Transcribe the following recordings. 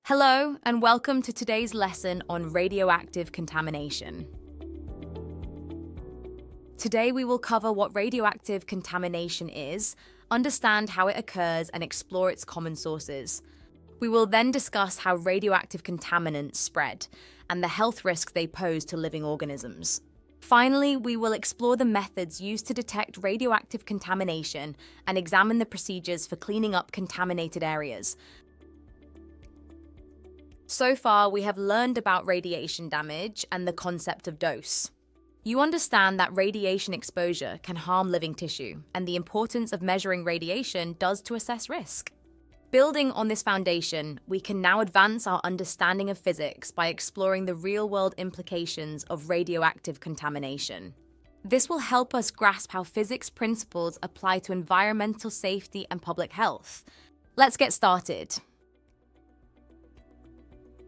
Hello, and welcome to today's lesson on radioactive contamination. Today we will cover what radioactive contamination is, understand how it occurs, and explore its common sources. We will then discuss how radioactive contaminants spread and the health risks they pose to living organisms. Finally, we will explore the methods used to detect radioactive contamination and examine the procedures for cleaning up contaminated areas. So far, we have learned about radiation damage and the concept of dose. You understand that radiation exposure can harm living tissue and the importance of measuring radiation does to assess risk. Building on this foundation, we can now advance our understanding of physics by exploring the real-world implications of radioactive contamination. This will help us grasp how physics principles apply to environmental safety and public health. Let's get started.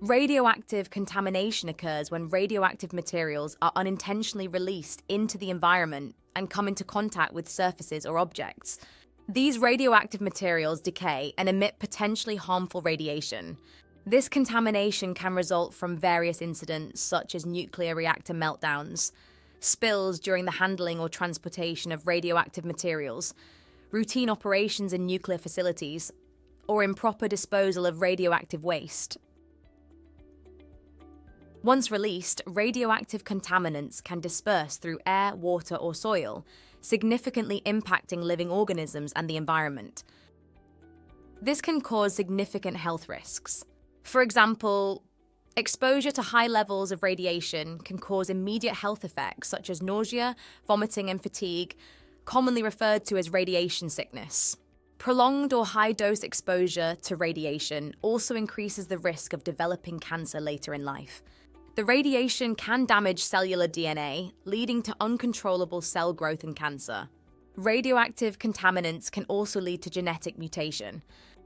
Radioactive contamination occurs when radioactive materials are unintentionally released into the environment and come into contact with surfaces or objects. These radioactive materials decay and emit potentially harmful radiation. This contamination can result from various incidents such as nuclear reactor meltdowns, spills during the handling or transportation of radioactive materials, routine operations in nuclear facilities, or improper disposal of radioactive waste. Once released, radioactive contaminants can disperse through air, water, or soil, significantly impacting living organisms and the environment. This can cause significant health risks. For example, exposure to high levels of radiation can cause immediate health effects such as nausea, vomiting, and fatigue, commonly referred to as radiation sickness. Prolonged or high-dose exposure to radiation also increases the risk of developing cancer later in life. The radiation can damage cellular DNA, leading to uncontrollable cell growth and cancer. Radioactive contaminants can also lead to genetic mutation.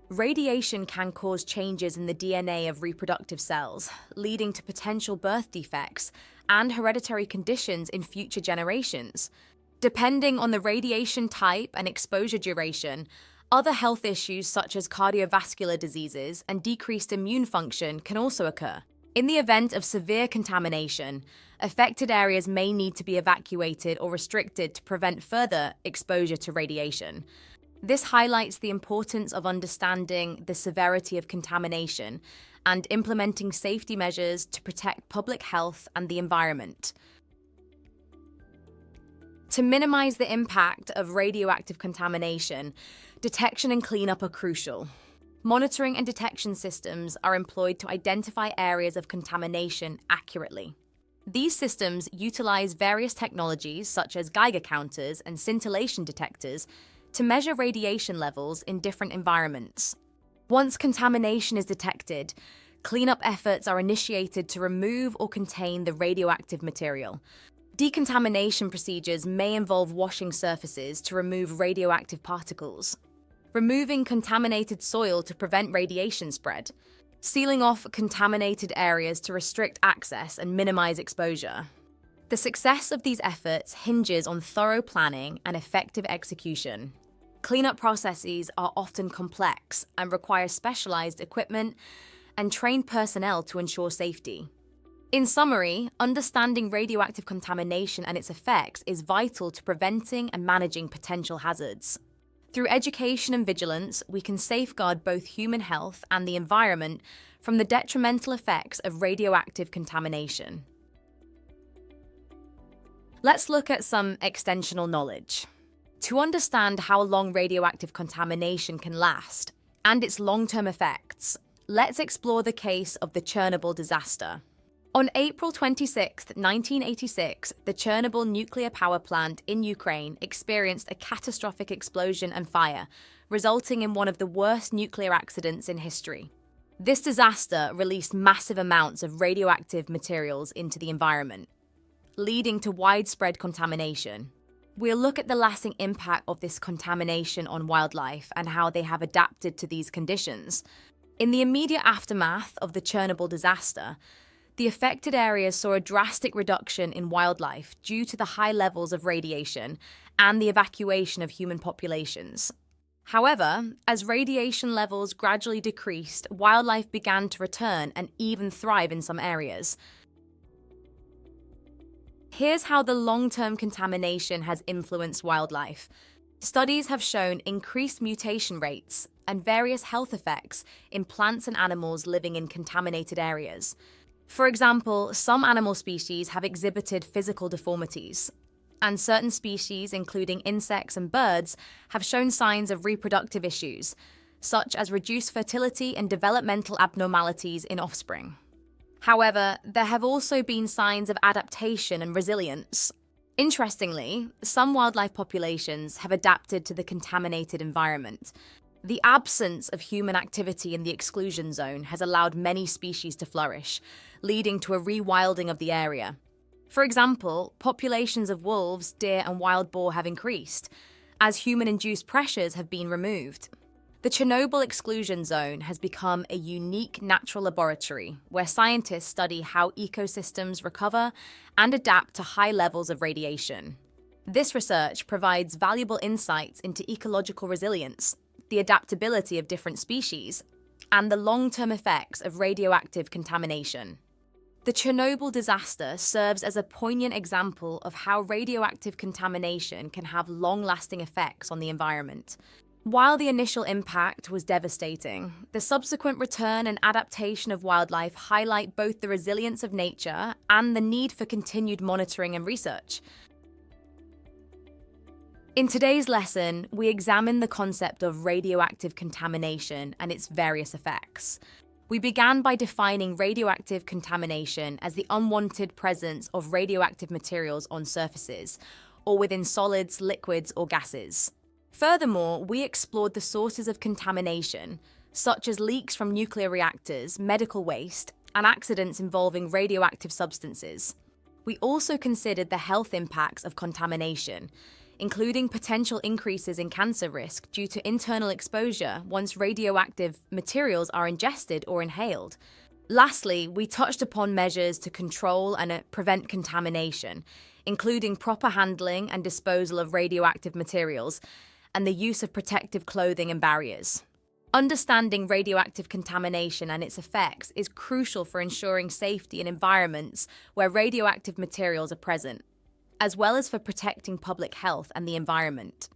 Radiation can cause changes in the DNA of reproductive cells, leading to potential birth defects and hereditary conditions in future generations. Depending on the radiation type and exposure duration, other health issues such as cardiovascular diseases and decreased immune function can also occur. In the event of severe contamination, affected areas may need to be evacuated or restricted to prevent further exposure to radiation. This highlights the importance of understanding the severity of contamination and implementing safety measures to protect public health and the environment. To minimize the impact of radioactive contamination, detection and cleanup are crucial. Monitoring and detection systems are employed to identify areas of contamination accurately. These systems utilize various technologies such as Geiger counters and scintillation detectors to measure radiation levels in different environments. Once contamination is detected, cleanup efforts are initiated to remove or contain the radioactive material. Decontamination procedures may involve washing surfaces to remove radioactive particles, removing contaminated soil to prevent radiation spread, sealing off contaminated areas to restrict access and minimize exposure. The success of these efforts hinges on thorough planning and effective execution. Cleanup processes are often complex and require specialized equipment and trained personnel to ensure safety. In summary, understanding radioactive contamination and its effects is vital to preventing and managing potential hazards. Through education and vigilance, we can safeguard both human health and the environment from the detrimental effects of radioactive contamination. Let's look at some extensional knowledge. To understand how long radioactive contamination can last and its long-term effects, let's explore the case of the Chernobyl disaster. On April 26, 1986, the Chernobyl nuclear power plant in Ukraine experienced a catastrophic explosion and fire, resulting in one of the worst nuclear accidents in history. This disaster released massive amounts of radioactive materials into the environment, leading to widespread contamination. We'll look at the lasting impact of this contamination on wildlife and how they have adapted to these conditions. In the immediate aftermath of the Chernobyl disaster, the affected areas saw a drastic reduction in wildlife due to the high levels of radiation and the evacuation of human populations. However, as radiation levels gradually decreased, wildlife began to return and even thrive in some areas. Here's how the long-term contamination has influenced wildlife. Studies have shown increased mutation rates and various health effects in plants and animals living in contaminated areas. For example, some animal species have exhibited physical deformities, and certain species, including insects and birds, have shown signs of reproductive issues, such as reduced fertility and developmental abnormalities in offspring. However, there have also been signs of adaptation and resilience. Interestingly, some wildlife populations have adapted to the contaminated environment. The absence of human activity in the exclusion zone has allowed many species to flourish, leading to a rewilding of the area. For example, populations of wolves, deer, and wild boar have increased, as human-induced pressures have been removed. The Chernobyl exclusion zone has become a unique natural laboratory where scientists study how ecosystems recover and adapt to high levels of radiation. This research provides valuable insights into ecological resilience, the adaptability of different species, and the long-term effects of radioactive contamination. The Chernobyl disaster serves as a poignant example of how radioactive contamination can have long-lasting effects on the environment. While the initial impact was devastating, the subsequent return and adaptation of wildlife highlight both the resilience of nature and the need for continued monitoring and research. In today's lesson, we examine the concept of radioactive contamination and its various effects. We began by defining radioactive contamination as the unwanted presence of radioactive materials on surfaces, or within solids, liquids, or gases. Furthermore, we explored the sources of contamination, such as leaks from nuclear reactors, medical waste, and accidents involving radioactive substances. We also considered the health impacts of contamination, including potential increases in cancer risk due to internal exposure once radioactive materials are ingested or inhaled. Lastly, we touched upon measures to control and prevent contamination, including proper handling and disposal of radioactive materials, and the use of protective clothing and barriers. Understanding radioactive contamination and its effects is crucial for ensuring safety in environments where radioactive materials are present, as well as for protecting public health and the environment.